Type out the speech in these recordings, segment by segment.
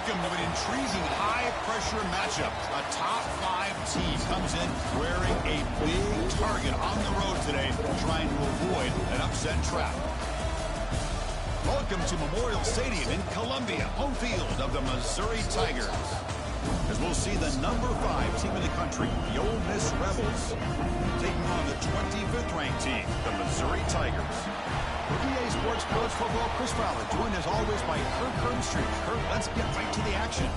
Welcome to an intriguing high-pressure matchup. A top-5 team comes in wearing a big target on the road today, trying to avoid an upset trap. Welcome to Memorial Stadium in Columbia, home field of the Missouri Tigers. As we'll see the number 5 team in the country, the Ole Miss Rebels, taking on the 25th ranked team, the Missouri Tigers. EA Sports College Football, Chris Fowler, joined as always by Kirk Hermstreet. Kirk, let's get right to the action.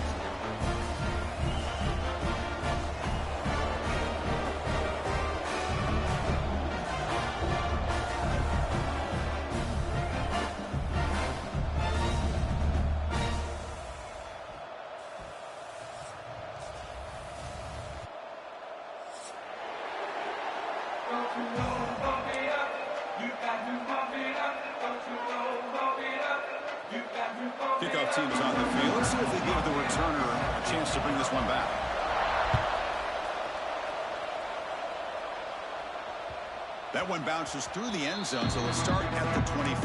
Kickoff team is on the field. Let's see if they give the returner a chance to bring this one back. That one bounces through the end zone, so they'll start at the 25.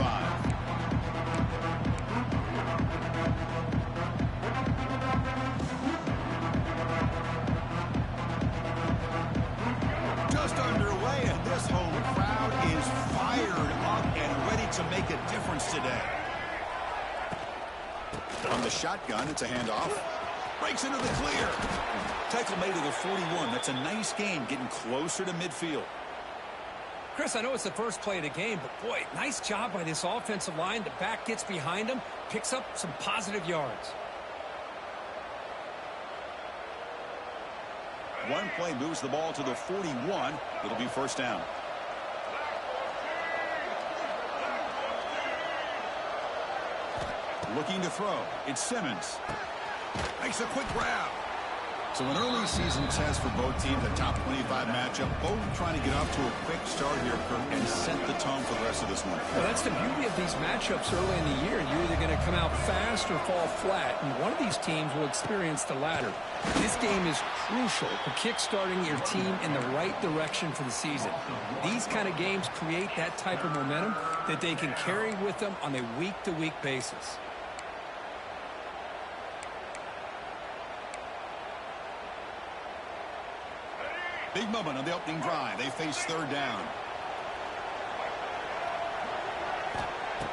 Just underway, and this home crowd is fired up and ready to make a difference today. From the shotgun, it's a handoff. Breaks into the clear. Tackle made to the 41. That's a nice gain, getting closer to midfield. Chris, I know it's the first play of the game, but boy, nice job by this offensive line. The back gets behind him, picks up some positive yards. One play moves the ball to the 41. It'll be first down. Looking to throw. It's Simmons. Makes a quick grab. So an early season test for both teams, a top 25 matchup. Both trying to get off to a quick start here, Kirk, and set the tone for the rest of this one. Well, that's the beauty of these matchups early in the year. You're either going to come out fast or fall flat, and one of these teams will experience the latter. This game is crucial for kick-starting your team in the right direction for the season. These kind of games create that type of momentum that they can carry with them on a week-to-week basis. Big moment on the opening drive. They face third down.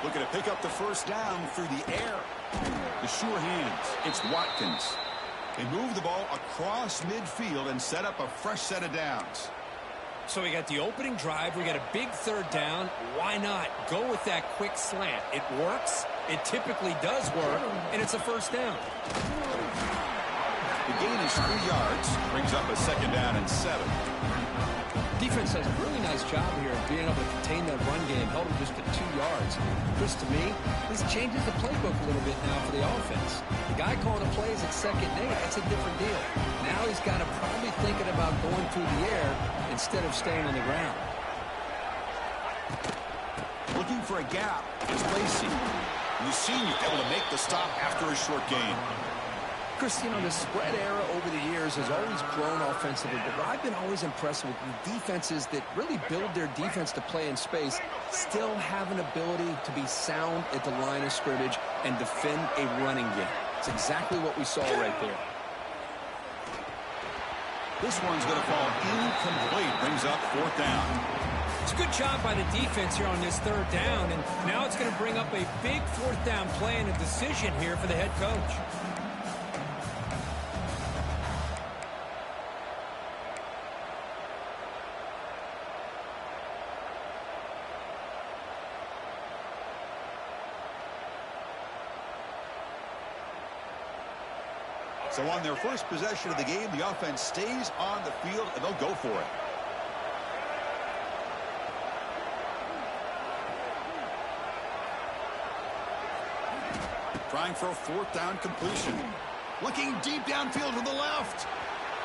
Looking to pick up the first down through the air. The sure hands. It's Watkins. They move the ball across midfield and set up a fresh set of downs. So we got the opening drive. We got a big third down. Why not go with that quick slant? It works. It typically does work. And it's a first down. The gain is 3 yards. Brings up a second down and 7. Defense does a really nice job here of being able to contain that run game. Held him just to 2 yards. Chris, to me, this changes the playbook a little bit now for the offense. The guy calling the plays at 2nd and 8, that's a different deal. Now he's got to probably thinking about going through the air instead of staying on the ground. Looking for a gap is Lacey. The senior able to make the stop after a short gain. Chris, you know, the spread era over the years has always grown offensively, but what I've been always impressed with the defenses that really build their defense to play in space still have an ability to be sound at the line of scrimmage and defend a running game. It's exactly what we saw right there. This one's going to fall incomplete. Brings up fourth down. It's a good job by the defense here on this third down, and now it's going to bring up a big fourth down play and a decision here for the head coach. So on their first possession of the game, the offense stays on the field, and they'll go for it. Trying for a fourth down completion. Looking deep downfield to the left.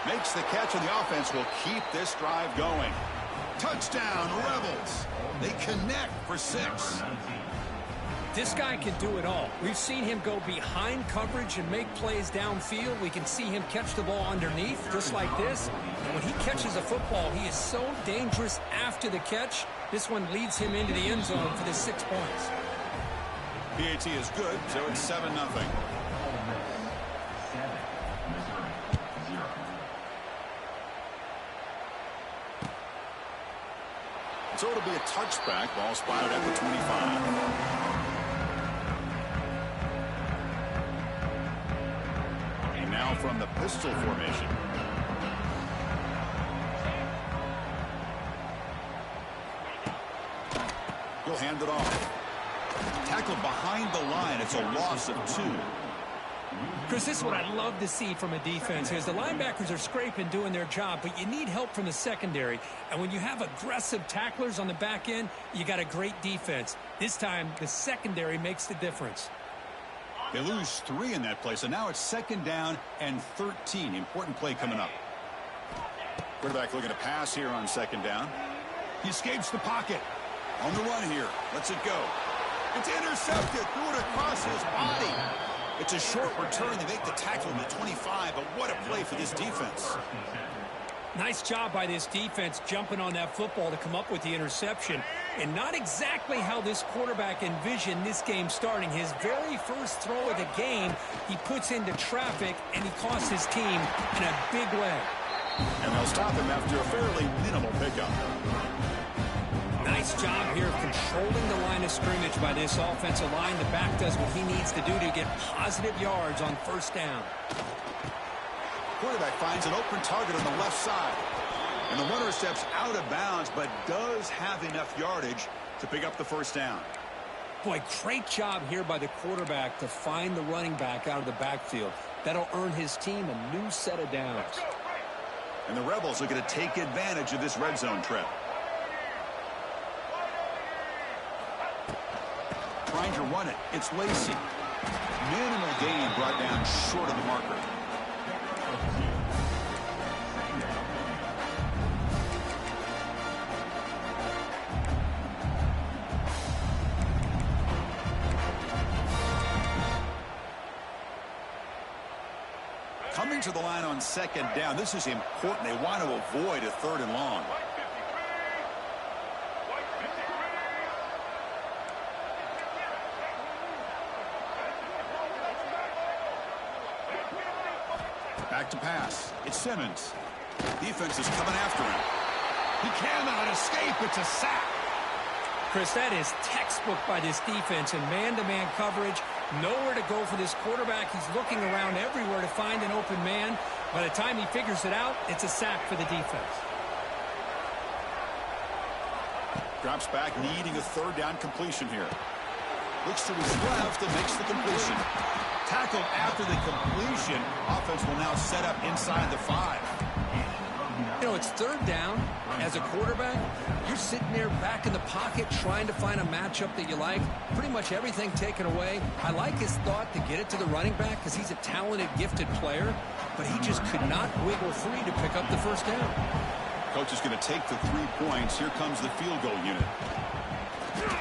Makes the catch, and the offense will keep this drive going. Touchdown, Rebels. They connect for 6. This guy can do it all. We've seen him go behind coverage and make plays downfield. We can see him catch the ball underneath, just like this. And when he catches a football, he is so dangerous after the catch. This one leads him into the end zone for the 6 points. PAT is good, so it's 7-0. So it'll be a touchback. Ball spotted at the 25. And now from the pistol formation. He'll hand it off. Tackled behind the line. It's a loss of 2. Chris, this is what I love to see from a defense is the linebackers are scraping, doing their job, but you need help from the secondary. And when you have aggressive tacklers on the back end, you got a great defense. This time, the secondary makes the difference. They lose 3 in that play, so now it's 2nd down and 13. Important play coming up. Quarterback looking to pass here on 2nd down. He escapes the pocket. On the run here. Lets it go. It's intercepted. Threw it across his body. It's a short return. They make the tackle in the 25, but what a play for this defense. Nice job by this defense jumping on that football to come up with the interception. And not exactly how this quarterback envisioned this game starting. His very first throw of the game, he puts into traffic, and he costs his team in a big way. And they'll stop him after a fairly minimal pickup. Nice job here of controlling the line of scrimmage by this offensive line. The back does what he needs to do to get positive yards on 1st down. Quarterback finds an open target on the left side. And the runner steps out of bounds, but does have enough yardage to pick up the 1st down. Boy, great job here by the quarterback to find the running back out of the backfield. That'll earn his team a new set of downs. And the Rebels are going to take advantage of this red zone trip. Trying to run it. It's Lacy. Minimal gain brought down short of the marker. Coming to the line on 2nd down. This is important. They want to avoid a 3rd and long. Back to pass. It's Simmons. Defense is coming after him. He cannot escape. It's a sack. Chris, that is textbook by this defense in man-to-man coverage. Nowhere to go for this quarterback. He's looking around everywhere to find an open man. By the time he figures it out, it's a sack for the defense. Drops back, needing a 3rd down completion here. Looks to his left and makes the completion. Tackled after the completion. Offense will now set up inside the 5. You know, it's 3rd down. As a quarterback, you're sitting there back in the pocket trying to find a matchup that you like. Pretty much everything taken away. I like his thought to get it to the running back because he's a talented, gifted player, but he just could not wiggle free to pick up the 1st down. Coach is going to take the 3 points. Here comes the field goal unit.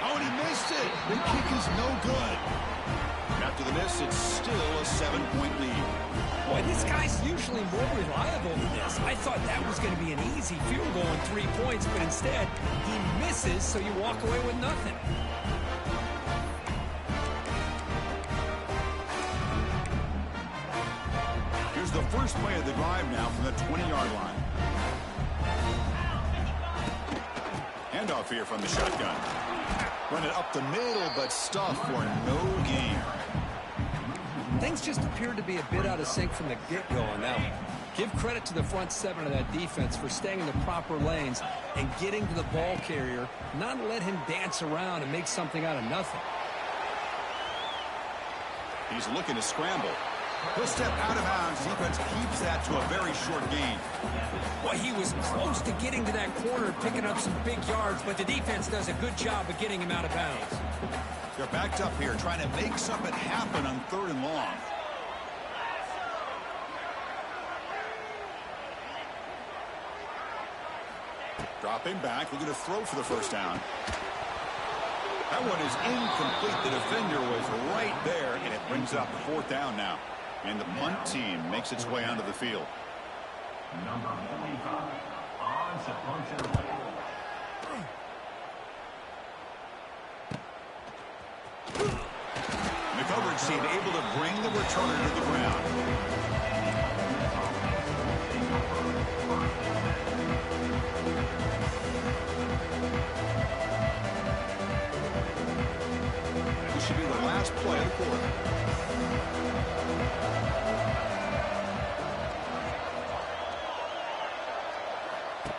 Oh, and he missed it. The kick is no good. After the miss, it's still a 7-point lead. Boy, this guy's usually more reliable than this. I thought that was going to be an easy field goal in 3 points, but instead, he misses, so you walk away with nothing. Here's the first play of the drive now from the 20-yard line. Handoff here from the shotgun. Run it up the middle, but stuffed for no gain. Things just appeared to be a bit out of sync from the get-go on that one. Give credit to the front 7 of that defense for staying in the proper lanes and getting to the ball carrier, not let him dance around and make something out of nothing. He's looking to scramble. He'll step out of bounds. Defense keeps that to a very short gain. Boy, he was close to getting to that corner and picking up some big yards, but the defense does a good job of getting him out of bounds. They're backed up here, trying to make something happen on 3rd and long. Dropping back, looking to throw for the 1st down. That one is incomplete. The defender was right there, and it brings up 4th down now. And the punt team makes its way onto the field. Number 45 on the punt. The coverage team able to bring the returner to the ground. quarter.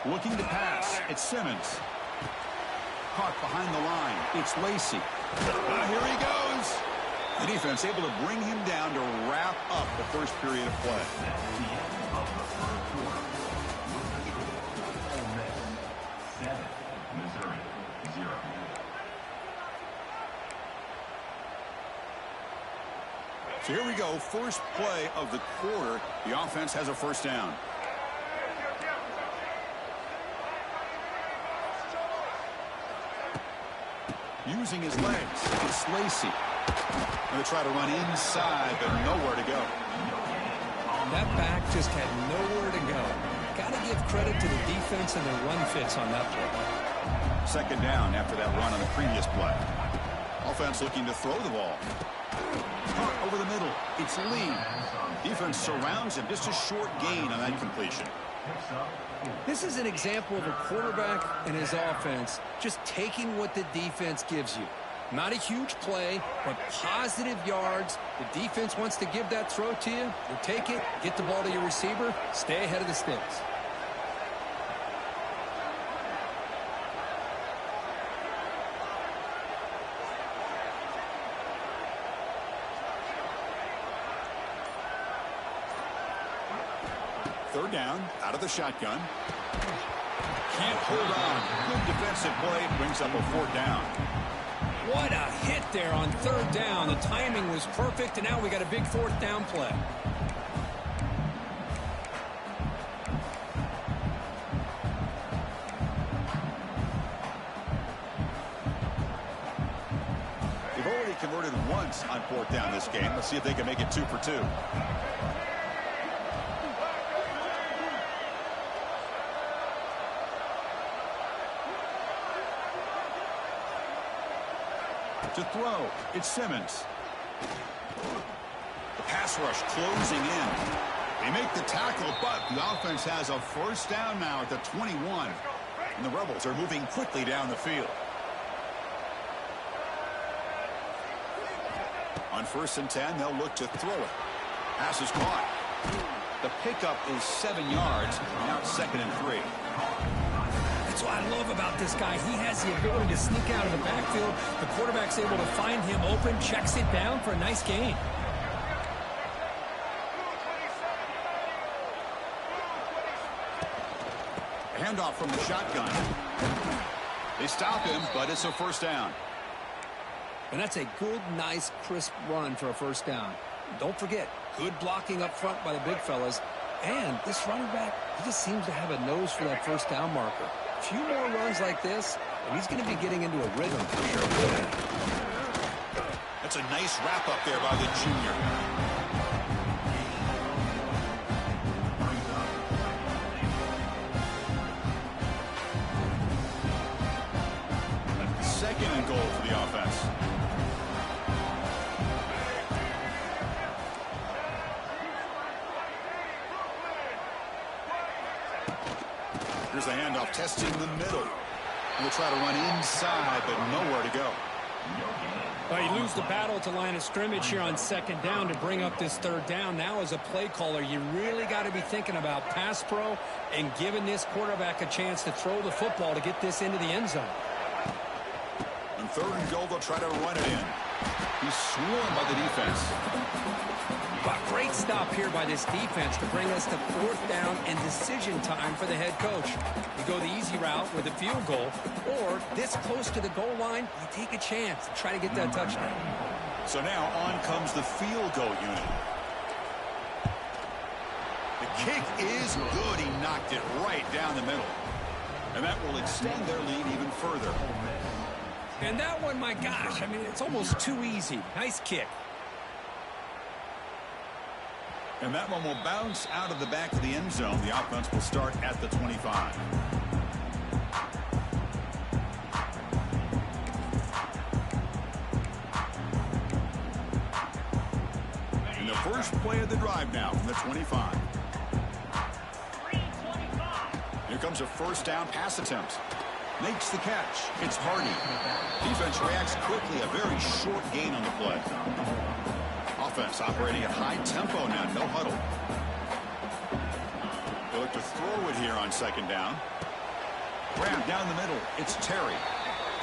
Looking to pass. It's Simmons. Caught behind the line. It's Lacy. Here he goes. The defense able to bring him down to wrap up the first period of play. So here we go, first play of the quarter. The offense has a first down. Using his legs, it's Lacy. Going to try to run inside, but nowhere to go. That back just had nowhere to go. Got to give credit to the defense and their run fits on that play. Second down after that run on the previous play. Offense looking to throw the ball. Caught over the middle. It's Lee. Defense surrounds him. Just a short gain on that completion. This is an example of a quarterback and his offense just taking what the defense gives you. Not a huge play, but positive yards. The defense wants to give that throw to you. You take it, get the ball to your receiver, stay ahead of the sticks. Third down, out of the shotgun. Can't hold on. Good defensive play. Brings up a fourth down. What a hit there on third down. The timing was perfect, and now we got a big fourth down play. They've already converted once on fourth down this game. Let's see if they can make it 2 for 2. To throw, it's Simmons. The pass rush closing in. They make the tackle, but the offense has a first down now at the 21. And the Rebels are moving quickly down the field. On 1st and 10, they'll look to throw it. Pass is caught. The pickup is 7 yards. Now it's 2nd and 3. That's what I love about this guy. He has the ability to sneak out of the backfield. The quarterback's able to find him open, checks it down for a nice gain. Handoff from the shotgun. They stop him, but it's a first down. And that's a good, nice, crisp run for a first down. Don't forget, good blocking up front by the big fellas. And this running back, he just seems to have a nose for that first down marker. A few more runs like this, and he's going to be getting into a rhythm for sure. That's a nice wrap up there by the junior. Second and goal for the offense. Here's the handoff, testing the middle. And we'll try to run inside, but nowhere to go. Well, you lose the battle at the line of scrimmage here on 2nd down to bring up this 3rd down. Now, as a play caller, you really got to be thinking about pass pro and giving this quarterback a chance to throw the football to get this into the end zone. On 3rd and goal, they'll try to run it in. He's swarmed by the defense. But great stop here by this defense to bring us to 4th down and decision time for the head coach. You go the easy route with a field goal, or this close to the goal line, you take a chance to try to get that touchdown. So now on comes the field goal unit. The kick is good. He knocked it right down the middle. And that will extend their lead even further. And that one, my gosh, I mean, it's almost too easy. Nice kick. And that one will bounce out of the back of the end zone. The offense will start at the 25. And the first play of the drive now from the 25. Here comes a first down pass attempt. Makes the catch. It's Hardy. Defense reacts quickly. A very short gain on the play. offense operating at high tempo now. No huddle. They look to throw it here on second down. Grab down the middle. It's Terry.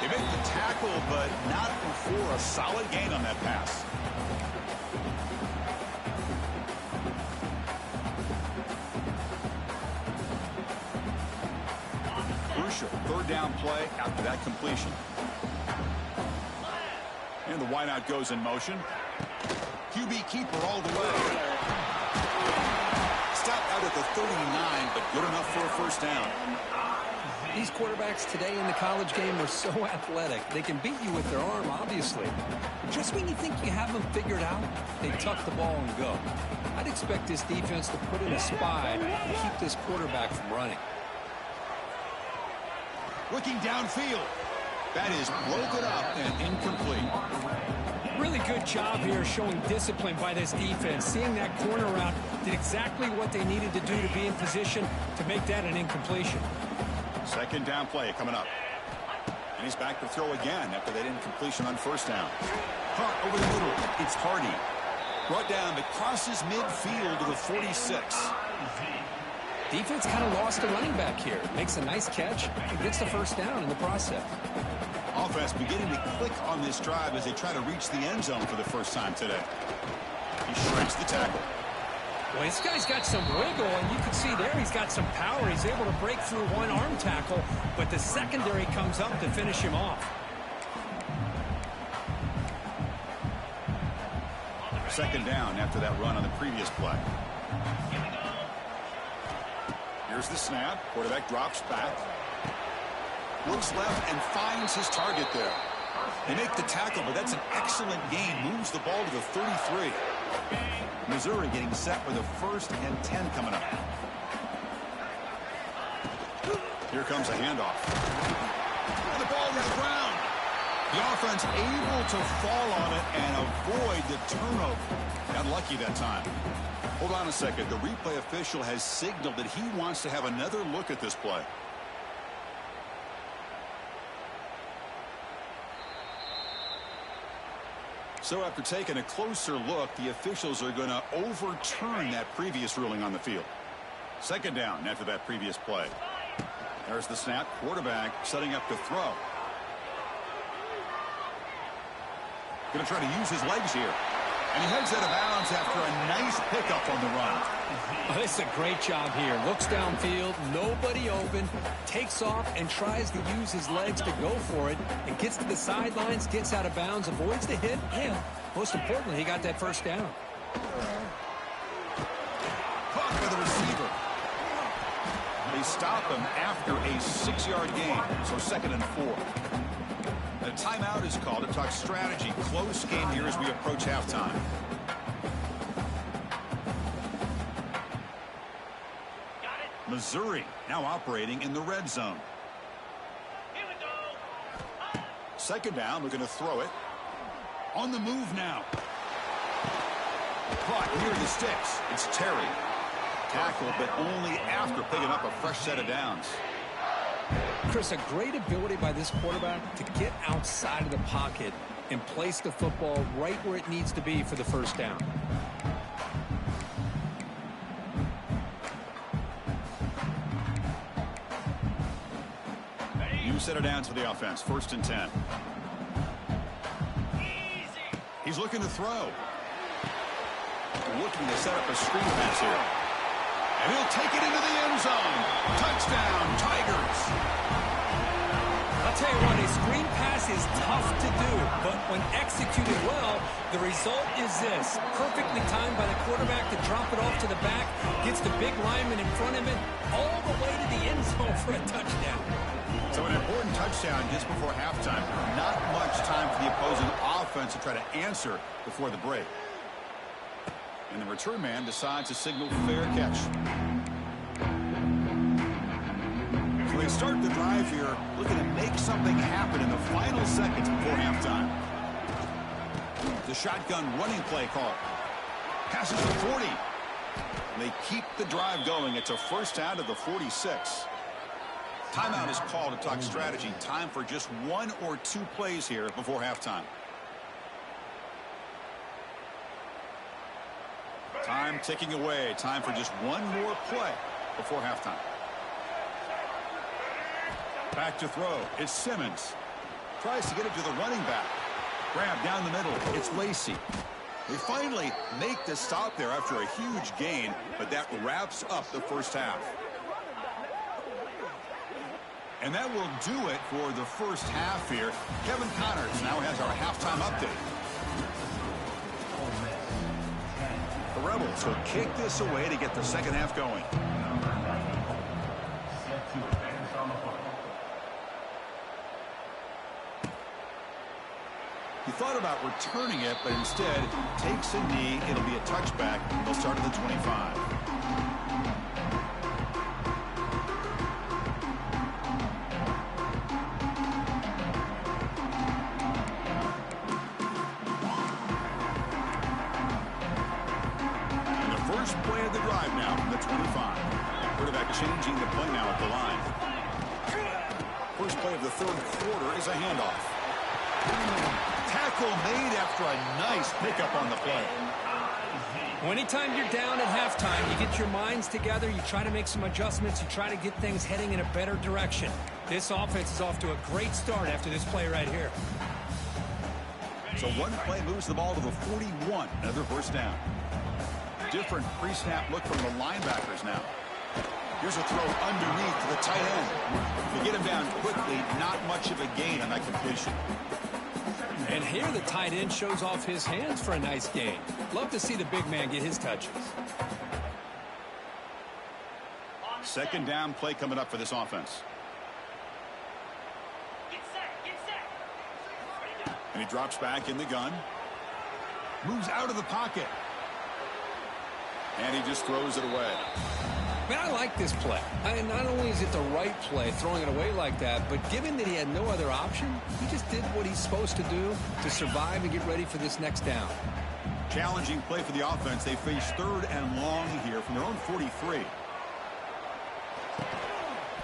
They make the tackle, but not before a solid gain on that pass. Crucial third down play after that completion. And the wideout goes in motion. QB keeper all the way. Stopped out at the 39, but good enough for a first down. These quarterbacks today in the college game are so athletic. They can beat you with their arm, obviously. Just when you think you have them figured out, they tuck the ball and go. I'd expect this defense to put in a spy and keep this quarterback from running. Looking downfield. That is broken up and incomplete. Really good job here showing discipline by this defense. Seeing that corner route did exactly what they needed to do to be in position to make that an incompletion. Second down play coming up. And he's back to throw again after that incompletion on first down. Caught over the middle. It's Hardy. Brought down, but crosses midfield to the 46. Defense kind of lost a running back here. Makes a nice catch and gets the first down in the process. Offense beginning to click on this drive as they try to reach the end zone for the first time today. He shreds the tackle. Well, this guy's got some wiggle, and you can see there he's got some power. He's able to break through one arm tackle, but the secondary comes up to finish him off. Second down after that run on the previous play. Here's the snap. Quarterback drops back. Looks left and finds his target there. They make the tackle, but that's an excellent gain. Moves the ball to the 33. Missouri getting set for the 1st and 10 coming up. Here comes a handoff. And the ball to the ground. The offense able to fall on it and avoid the turnover. Got lucky that time. Hold on a second. The replay official has signaled that he wants to have another look at this play. So after taking a closer look, the officials are going to overturn that previous ruling on the field. Second down after that previous play. There's the snap. Quarterback setting up to throw. Going to try to use his legs here. And he heads out of bounds after a nice pickup on the run. Oh, this is a great job here. Looks downfield, nobody open, takes off and tries to use his legs to go for it. And gets to the sidelines, gets out of bounds, avoids the hit, and most importantly, he got that first down. Caught by the receiver. They stop him after a 6-yard gain, so 2nd and 4. A timeout is called to talk strategy. Close game here as we approach halftime. Missouri now operating in the red zone. Second down, we're going to throw it. On the move now. Caught near the sticks. It's Terry. Tackled, but only after picking up a fresh set of downs. Chris, a great ability by this quarterback to get outside of the pocket and place the football right where it needs to be for the first down. You set it down to the offense. 1st and 10. He's looking to throw. Looking to set up a screen pass here. And he'll take it into the end zone. Touchdown, Tigers. I'll tell you what, a screen pass is tough to do, but when executed well, the result is this. Perfectly timed by the quarterback to drop it off to the back, gets the big lineman in front of it, all the way to the end zone for a touchdown. So an important touchdown just before halftime. Not much time for the opposing offense to try to answer before the break. And the return man decides to signal fair catch. So they start the drive here, looking to make something happen in the final seconds before halftime. The shotgun running play call. Passes to 40. And they keep the drive going. It's a first down to the 46. Timeout is called to talk strategy. Time for just 1 or 2 plays here before halftime. Time ticking away. Time for just one more play before halftime. Back to throw. It's Simmons. Tries to get it to the running back. Grab down the middle. It's Lacy. They finally make the stop there after a huge gain, but that wraps up the first half. And that will do it for the first half here. Kevin Connors now has our halftime update. The Rebels will kick this away to get the second half going. Set to advance on the football. He thought about returning it, but instead takes a knee. It'll be a touchback. They'll start at the 25. And the first play of the drive now from the 25. Quarterback changing the play now at the line. First play of the third quarter is a handoff. Tackle made after a nice pickup on the play. Well, anytime you're down at halftime, you get your minds together, you try to make some adjustments, you try to get things heading in a better direction. This offense is off to a great start after this play right here. So one play moves the ball to the 41. Another first down. Different pre-snap look from the linebackers now. Here's a throw underneath to the tight end. To get him down quickly, not much of a gain on that completion. And here the tight end shows off his hands for a nice gain. Love to see the big man get his touches. Second down play coming up for this offense. And he drops back in the gun. Moves out of the pocket. And he just throws it away. Man, I like this play. Not only is it the right play, throwing it away like that, but given that he had no other option, he just did what he's supposed to do to survive and get ready for this next down. Challenging play for the offense. They face third and long here from their own 43.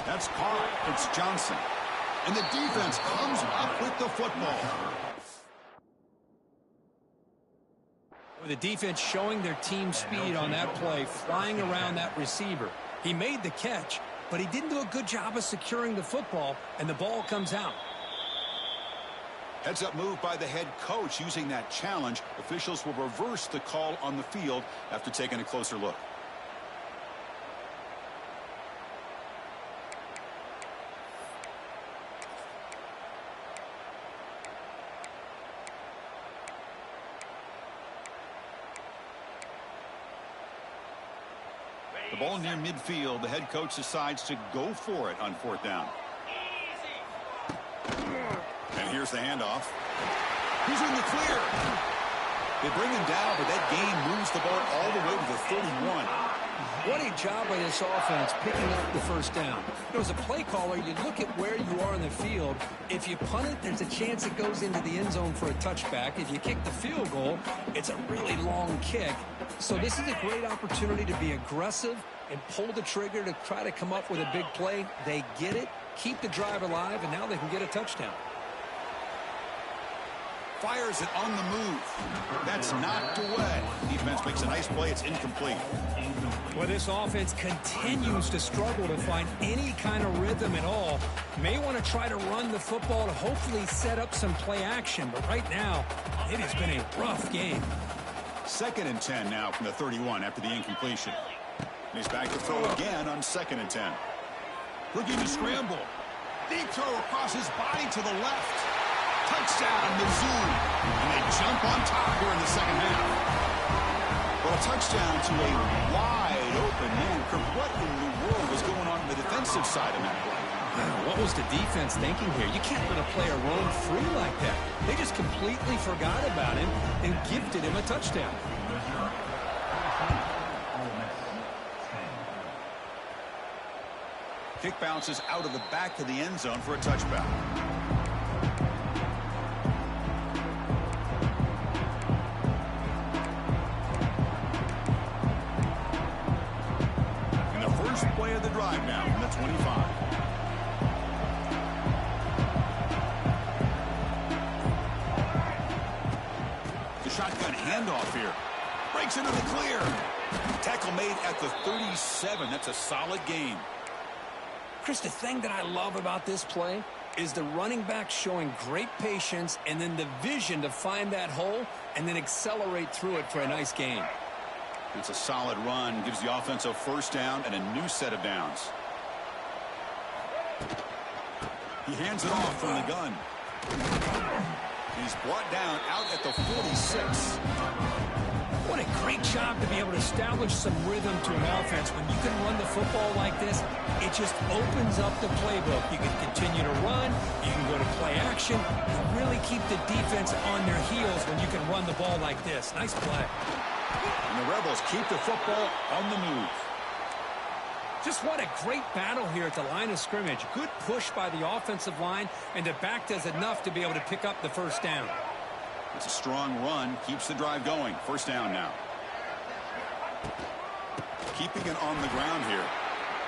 That's caught. It's Johnson. And the defense comes up with the football. The defense showing their team speed on that play, flying around that receiver. He made the catch, but he didn't do a good job of securing the football, and the ball comes out. Heads up move by the head coach using that challenge. Officials will reverse the call on the field after taking a closer look. The ball near midfield. The head coach decides to go for it on fourth down. And here's the handoff. He's in the clear. They bring him down, but that gain moves the ball all the way to the 31. What a job by this offense picking up the first down. As a play caller, you look at where you are in the field. If you punt it, there's a chance it goes into the end zone for a touchback. If you kick the field goal, it's a really long kick. So this is a great opportunity to be aggressive and pull the trigger to try to come up with a big play. They get it, keep the drive alive, and now they can get a touchdown. Fires it on the move. That's knocked away. Defense makes a nice play. It's incomplete. Well, this offense continues to struggle to find any kind of rhythm at all. May want to try to run the football to hopefully set up some play action, but right now, it has been a rough game. Second and 10 now from the 31 after the incompletion. And he's back to throw again on second and 10. Looking to scramble. Deep throw across his body to the left. Touchdown, Mizzou. And they jump on top here in the second half. Well, a touchdown to a wide open man. What in the world was going on the defensive side of that play? What was the defense thinking here? You can't let a player roam free like that. They just completely forgot about him and gifted him a touchdown. Kick bounces out of the back of the end zone for a touchback. And the first play of the drive now from the 25. The shotgun handoff here. Breaks into the clear. Tackle made at the 37. That's a solid gain. Chris, the thing that I love about this play is the running back showing great patience and then the vision to find that hole and then accelerate through it for a nice gain. It's a solid run. Gives the offense a first down and a new set of downs. He hands it off from the gun. He's brought down out at the 46. What a great job to be able to establish some rhythm to an offense. When you can run the football like this, it just opens up the playbook. You can continue to run. You can go to play action. You really keep the defense on their heels when you can run the ball like this. Nice play. And the Rebels keep the football on the move. Just what a great battle here at the line of scrimmage. Good push by the offensive line, and the back does enough to be able to pick up the first down. It's a strong run. Keeps the drive going. First down now. Keeping it on the ground here.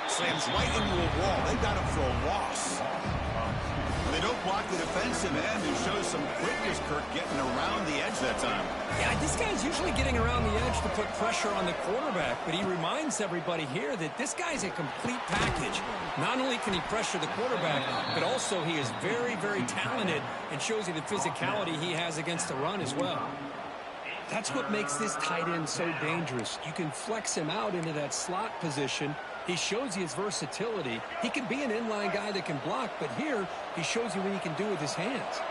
Slams right into a wall. They got him for a loss. They don't block the defensive end, who shows some quickness, Kirk, getting around the edge that time. Yeah, this guy's usually getting around the edge to put pressure on the quarterback, but he reminds everybody here that this guy's a complete package. Not only can he pressure the quarterback, but also he is very, very talented and shows you the physicality he has against the run as well. That's what makes this tight end so dangerous. You can flex him out into that slot position. He shows you his versatility. He can be an inline guy that can block, but here he shows you what he can do with his hands.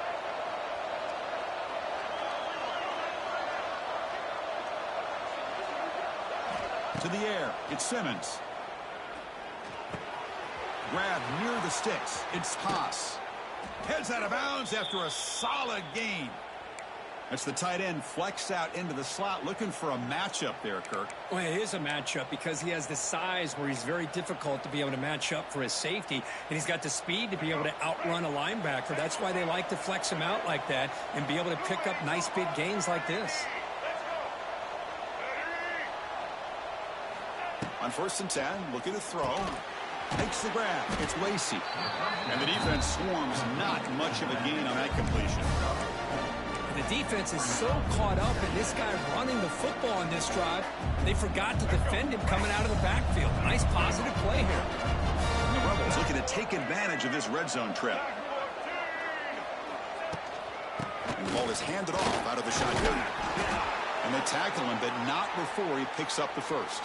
To the air, it's Simmons. Grab near the sticks. It's Haas. Heads out of bounds after a solid gain. That's the tight end flexed out into the slot, looking for a matchup there, Kirk. Well, it is a matchup because he has the size where he's very difficult to be able to match up for his safety, and he's got the speed to be able to outrun a linebacker. That's why they like to flex him out like that and be able to pick up nice big gains like this. On 1st and 10, looking to throw. Makes the grab. It's Lacy. And the defense swarms. Not much of a gain on that completion. The defense is so caught up in this guy running the football on this drive, they forgot to defend him coming out of the backfield. Nice positive play here. The Rebels looking to take advantage of this red zone trip. And the ball is handed off out of the shotgun. And they tackle him, but not before he picks up the first.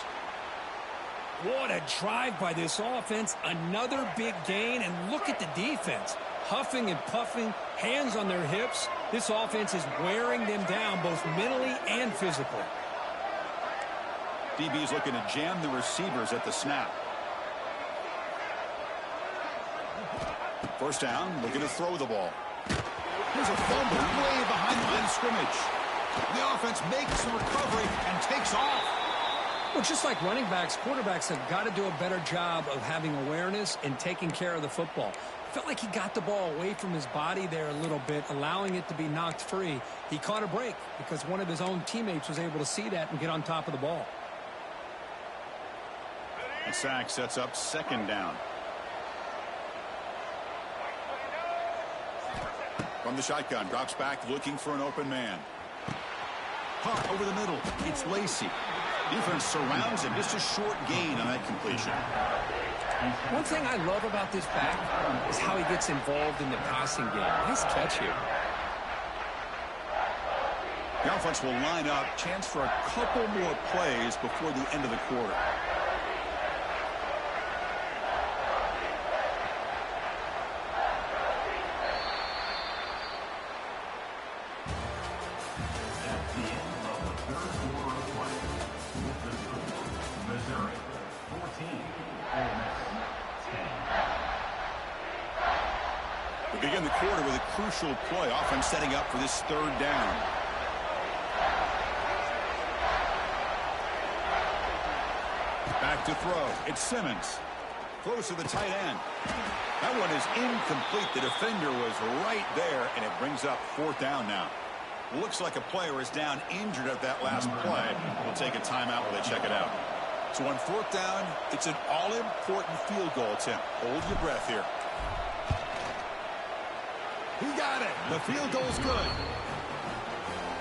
What a drive by this offense. Another big gain, and look at the defense. Huffing and puffing, hands on their hips. This offense is wearing them down both mentally and physically. DB's looking to jam the receivers at the snap. First down, looking to throw the ball. Here's a fumble way behind the line of scrimmage. The offense makes the recovery and takes off. Well, just like running backs, quarterbacks have got to do a better job of having awareness and taking care of the football. Felt like he got the ball away from his body there a little bit, allowing it to be knocked free. He caught a break because one of his own teammates was able to see that and get on top of the ball. A sack sets up 2nd down. From the shotgun, drops back looking for an open man. Caught over the middle. It's Lacy. Defense surrounds him. Just a short gain on that completion. One thing I love about this back is how he gets involved in the passing game. Nice catch here. The offense will line up. Chance for a couple more plays before the end of the quarter. Begin the quarter with a crucial play. Offense setting up for this 3rd down. Back to throw. It's Simmons. Throws to the tight end. That one is incomplete. The defender was right there, and it brings up 4th down now. Looks like a player is down injured at that last play. We'll take a timeout while they check it out. So on 4th down, it's an all-important field goal attempt. Hold your breath here. He got it. The field goal's good.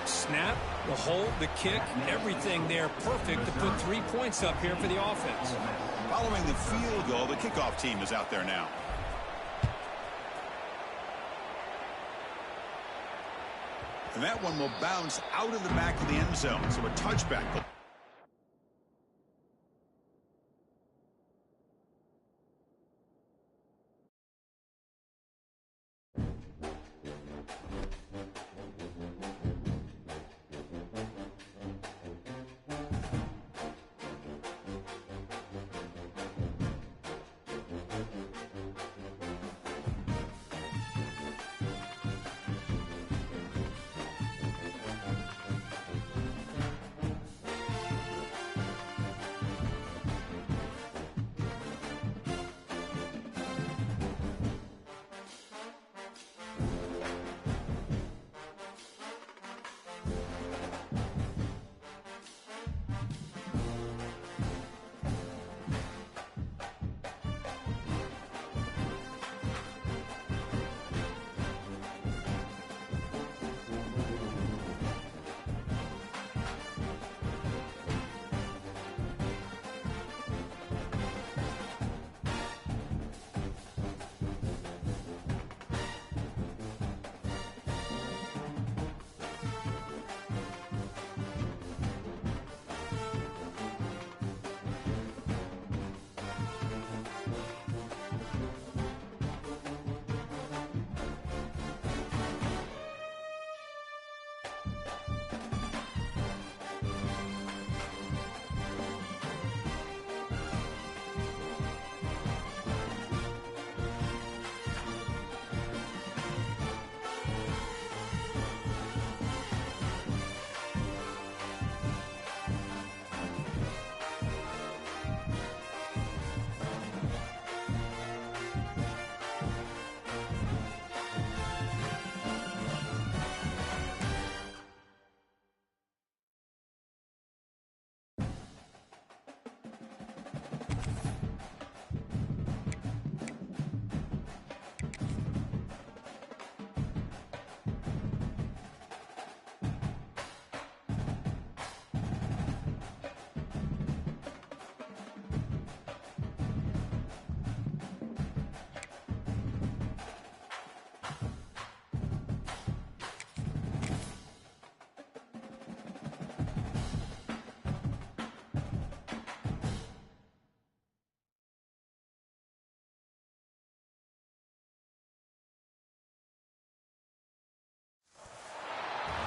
Snap, The hold, the kick, everything there perfect to put 3 points up here for the offense. Following the field goal, the kickoff team is out there now. And that one will bounce out of the back of the end zone, so a touchback.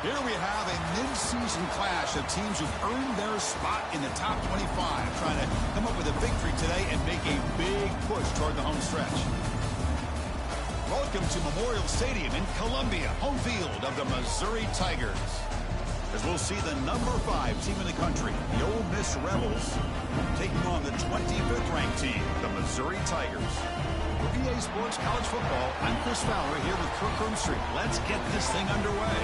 Here we have a mid-season clash of teams who've earned their spot in the top 25, trying to come up with a victory today and make a big push toward the home stretch. Welcome to Memorial Stadium in Columbia, home field of the Missouri Tigers. As we'll see the number 5 team in the country, the Ole Miss Rebels, taking on the 25th ranked team, the Missouri Tigers. For EA Sports College Football, I'm Chris Fowler here with Kirk Herbstreit. Let's get this thing underway.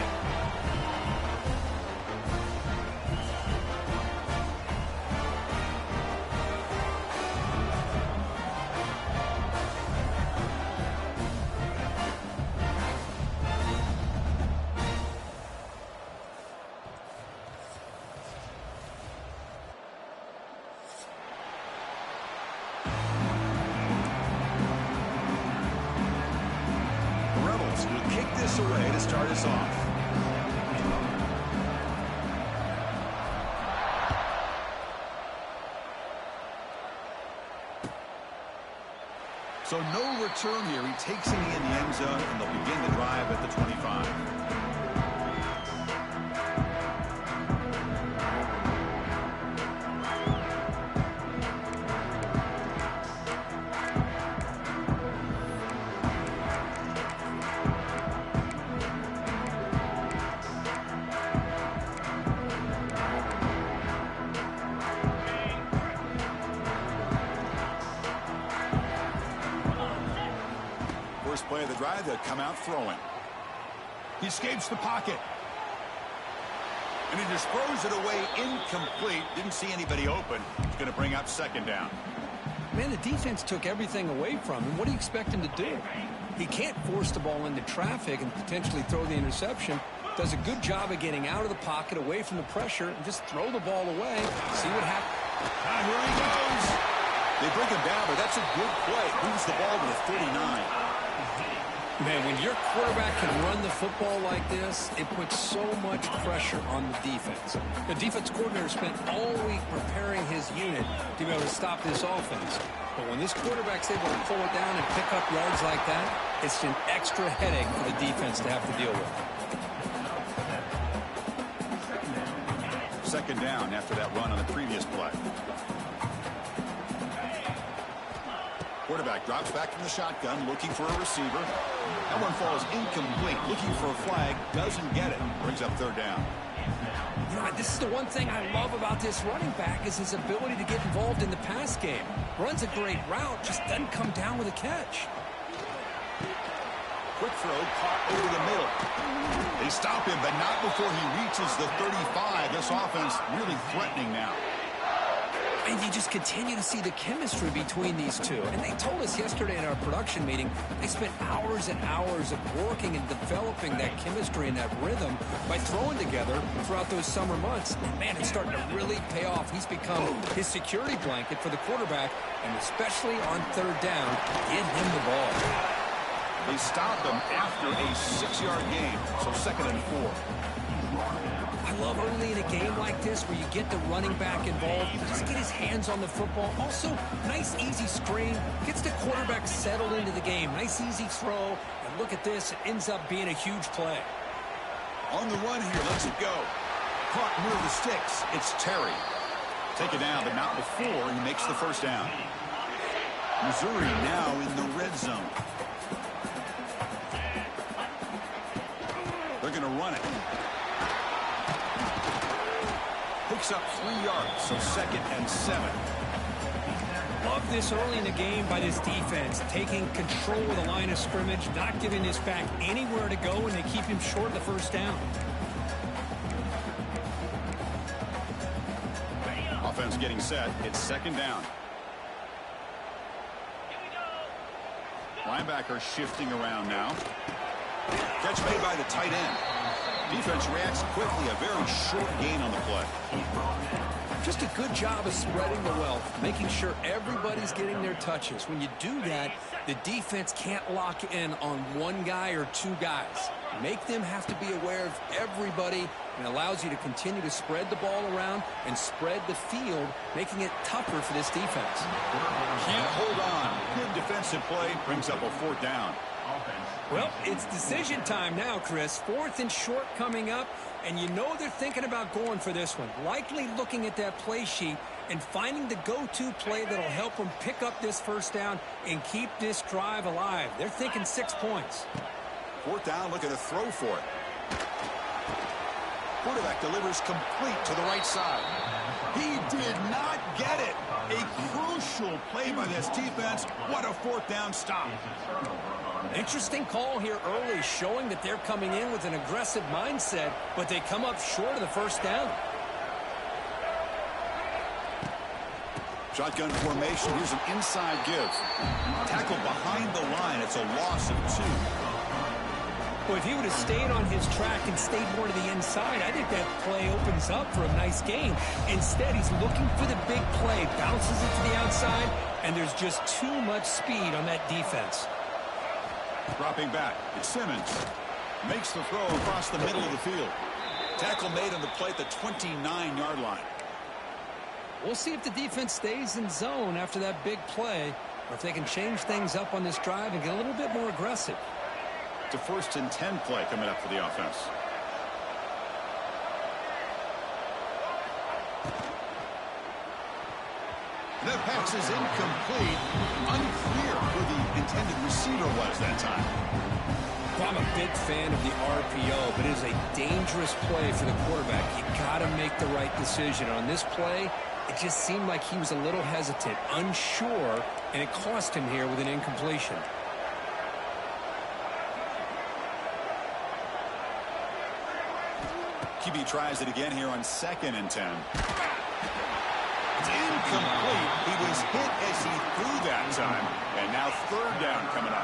Will kick this away to start us off. So no return here. He takes it in the end zone, and they'll begin the drive at the 25. First play of the drive, they'll come out throwing. He escapes the pocket. And he just throws it away incomplete. Didn't see anybody open. He's going to bring up second down. Man, the defense took everything away from him. What do you expect him to do? He can't force the ball into traffic and potentially throw the interception. Does a good job of getting out of the pocket, away from the pressure, and just throw the ball away. See what happens. Here he goes. They bring him down, but that's a good play. Moves the ball to the 39. Man, when your quarterback can run the football like this, it puts so much pressure on the defense. The defense coordinator spent all week preparing his unit to be able to stop this offense. But when this quarterback's able to pull it down and pick up yards like that, it's an extra headache for the defense to have to deal with. Second down after that run on the previous play. Quarterback drops back from the shotgun, looking for a receiver. That one falls incomplete, looking for a flag, doesn't get it. Brings up third down. You know, this is the one thing I love about this running back is his ability to get involved in the pass game. Runs a great route, just doesn't come down with a catch. Quick throw, caught over the middle. They stop him, but not before he reaches the 35. This offense really threatening now. And you just continue to see the chemistry between these two. And they told us yesterday in our production meeting, they spent hours and hours of working and developing that chemistry and that rhythm by throwing together throughout those summer months. And man, it's starting to really pay off. He's become his security blanket for the quarterback, and especially on third down, get him the ball. They stop him after a 6-yard gain, so second and 4. I love early in a game like this where you get the running back involved, just get his hands on the football. Also, nice easy screen, gets the quarterback settled into the game. Nice easy throw, and look at this, it ends up being a huge play. On the run here, let's it go. Caught near the sticks, it's Terry. Take it down, but not before he makes the first down. Missouri now in the red zone. They're going to run it. Picks up 3 yards, so second and 7. Love this early in the game by this defense, taking control of the line of scrimmage, not giving this back anywhere to go, and they keep him short of the first down. Offense getting set. It's second down. Linebacker shifting around now. Catch made by the tight end. Defense reacts quickly. A very short gain on the play. Just a good job of spreading the wealth, making sure everybody's getting their touches. When you do that, the defense can't lock in on one guy or two guys. Make them have to be aware of everybody, and allows you to continue to spread the ball around and spread the field, making it tougher for this defense. Can't hold on. Good defensive play. Brings up a fourth down. Well, it's decision time now, Chris. Fourth and short coming up, and you know they're thinking about going for this one. Likely looking at that play sheet and finding the go-to play that'll help them pick up this first down and keep this drive alive. They're thinking 6 points. Fourth down, looking to throw for it. Quarterback delivers complete to the right side. He did not get it. A crucial play by this defense. What a fourth down stop. Interesting call here early, showing that they're coming in with an aggressive mindset, but they come up short of the first down. Shotgun formation. Here's an inside give. Tackle behind the line. It's a loss of 2. Well, if he would have stayed on his track and stayed more to the inside, I think that play opens up for a nice gain. Instead, he's looking for the big play, bounces it to the outside, and there's just too much speed on that defense. Dropping back, it's Simmons. Makes the throw across the middle of the field. Tackle made on the play at the 29-yard line. We'll see if the defense stays in zone after that big play, or if they can change things up on this drive and get a little bit more aggressive. It's a first and 10 play coming up for the offense. The pass is incomplete. Unclear who the intended receiver was that time. Well, I'm a big fan of the RPO, but it is a dangerous play for the quarterback. You got to make the right decision. On this play, it just seemed like he was a little hesitant, unsure, and it cost him here with an incompletion. QB tries it again here on second and 10. It's incomplete. He was hit as he threw that time. And now third down coming up.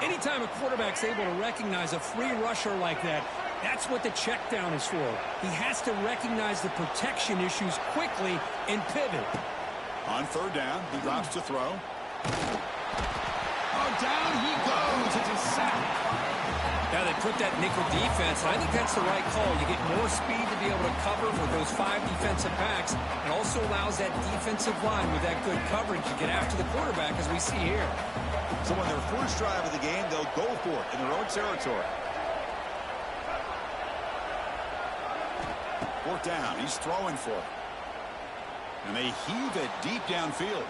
Anytime a quarterback's able to recognize a free rusher like that That's what the check down is for. He has to recognize the protection issues quickly and pivot. On third down, he drops to throw. Oh, down he goes. It's a sack. Now they put that nickel defense, and I think that's the right call. You get more speed to be able to cover for those 5 defensive backs, and also allows that defensive line with that good coverage to get after the quarterback, as we see here. So on their first drive of the game, they'll go for it in their own territory. Fourth down, he's throwing for it. And they heave it deep downfield.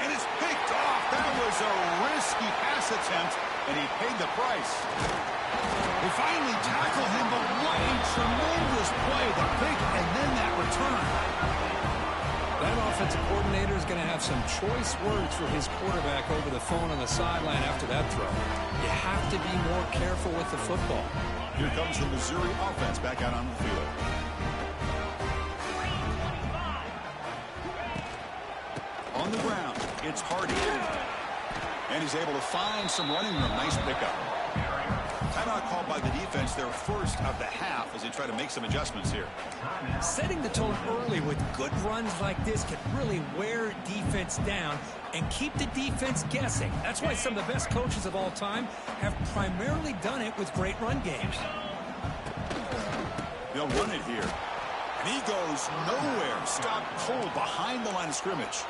And it's picked off. That was a risky pass attempt, and he paid the price. They finally tackle him, but what a tremendous play. The pick and then that return. That offensive coordinator is going to have some choice words for his quarterback over the phone on the sideline after that throw. You have to be more careful with the football. Here comes the Missouri offense back out on the field. On the ground, it's Hardy. And he's able to find some running room. Nice pickup. Timeout called by the defense, their first of the half, as they try to make some adjustments here. Setting the tone early with good runs like this can really wear defense down and keep the defense guessing. That's why some of the best coaches of all time have primarily done it with great run games. They'll run it here. And he goes nowhere. Stopped cold behind the line of scrimmage.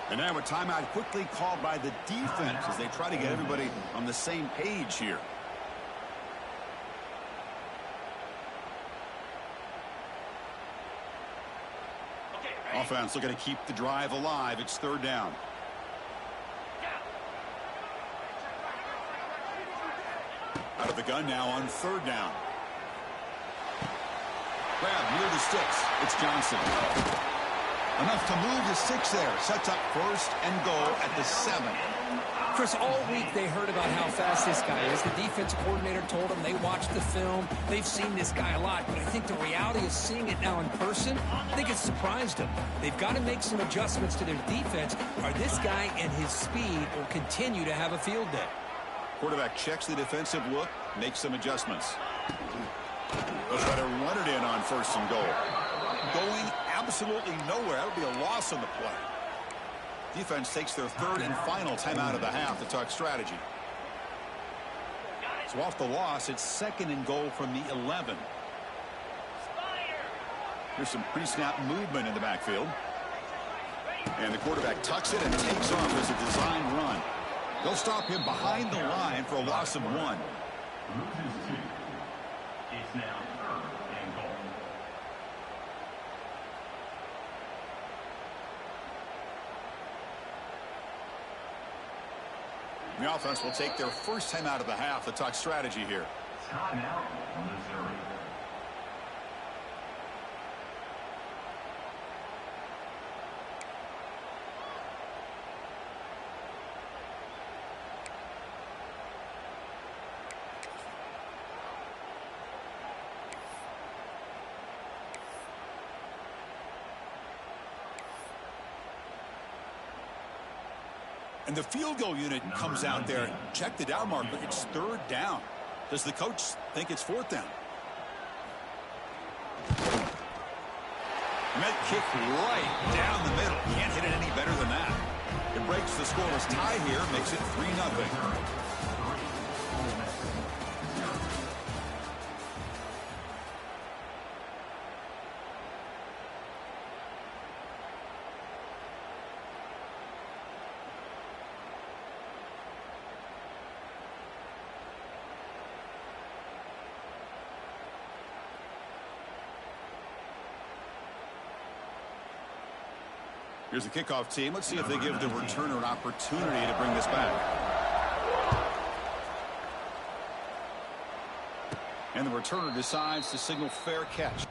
And now a timeout quickly called by the defense as they try to get everybody on the same page here. Offense looking to keep the drive alive. It's third down. Out of the gun now on third down. Grab near the sticks. It's Johnson. Enough to move the 6 there. Sets up first and goal at the 7. Chris, all week they heard about how fast this guy is. The defense coordinator told them they watched the film. They've seen this guy a lot, but I think the reality of seeing it now in person, I think it's surprised them. They've got to make some adjustments to their defense, or this guy and his speed will continue to have a field day. Quarterback checks the defensive look, makes some adjustments. They'll try to run it in on first and goal. Going absolutely nowhere. That would be a loss on the play. Defense takes their third and final timeout of the half to talk strategy. So off the loss, it's second and goal from the 11. There's some pre-snap movement in the backfield. And the quarterback tucks it and takes off as a design run. They'll stop him behind the line for a loss of 1. It's now third and goal. The offense will take their first time out of the half to talk strategy here. Timeout, Missouri. And the field goal unit comes out there. Check the down marker. It's third down. Does the coach think it's fourth down? And that kick right down the middle. Can't hit it any better than that. It breaks the scoreless tie here. Makes it 3-0. Here's the kickoff team. Let's see if they give the returner an opportunity to bring this back. And the returner decides to signal fair catch.